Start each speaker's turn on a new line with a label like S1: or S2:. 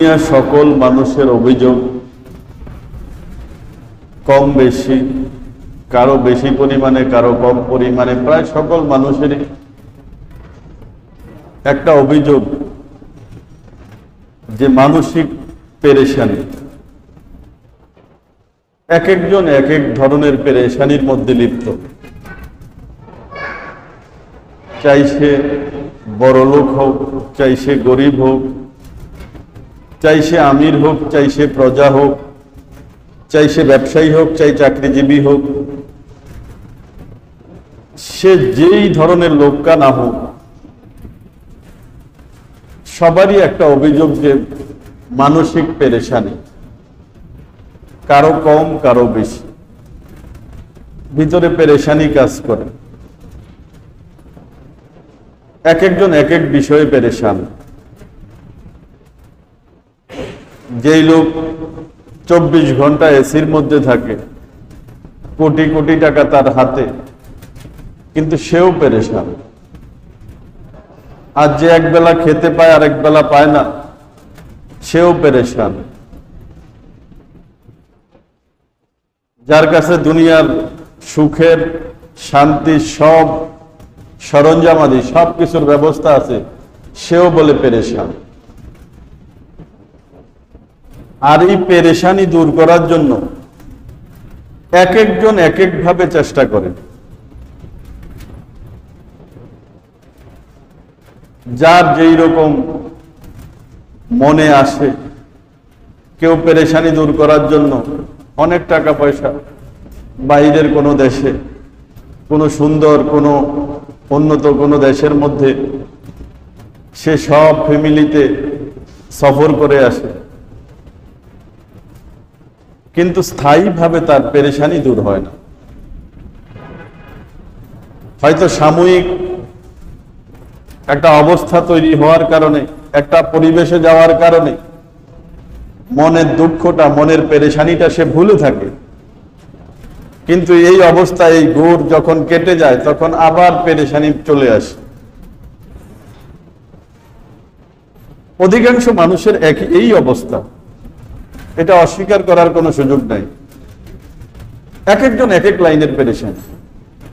S1: সকল মানুষের অভিযোগ কম বেশি, কারো বেশি পরিমাণে কারো কম পরিমাণে, প্রায় সকল মানুষেরই একটা অভিযোগ যে মানসিক পেরেশানি। এক একজন এক এক ধরনের পেরেশানির মধ্যে লিপ্ত, চাই সে বড়লোক হোক, চাই সে গরিব হোক, চাই সে আমির হোক, চাই সে প্রজা হোক, চাই সে ব্যবসায়ী হোক, চাই চাকরিজীবী হোক, সে যেই ধরনের লোককা না হোক, সবারই একটা অভিযোগ যে মানসিক পেরেশানি, কারো কম কারো বেশি, ভিতরে পেরেশানি কাজ করে। এক একজন এক এক বিষয়ে পেরেশান। যেই লোক 24 ঘন্টা এসির মধ্যে থাকে, কোটি কোটি টাকা তার হাতে, কিন্তু সেও পেরেশান। আর যে একবেলা খেতে পায় আর একবেলা পায় না, সেও পেরেশান। যার কাছে দুনিয়ার সুখের শান্তি সব সরঞ্জামাদি সব কিছুর ব্যবস্থা আছে, সেও বলে পেরেশান। আর এই পেরেশানি দূর করার জন্য এক একজন এক এক ভাবে চেষ্টা করে। যার যেই রকম মনে আসে, কেউ পেরেশানি দূর করার জন্য অনেক টাকা পয়সা বাইরের কোনো দেশে, কোনো সুন্দর কোনো উন্নত কোনো দেশের মধ্যে সে সব ফ্যামিলিতে সফর করে আসে, কিন্তু স্থায়ীভাবে তার পেরেশানি দূর হয় না। হয়তো সাময়িক একটা অবস্থা তৈরি হওয়ার কারণে, একটা পরিবেশে যাওয়ার কারণে মনের দুঃখটা, মনের পেরেশানিটা সে ভুলে থাকে, কিন্তু এই অবস্থা, এই ঘোর যখন কেটে যায়, তখন আবার পেরেশানি চলে আসে। অধিকাংশ মানুষের এই অবস্থা, এটা অস্বীকার করার কোনো সুযোগ নাই। এক একজন এক এক লাইনের পেরেশানি।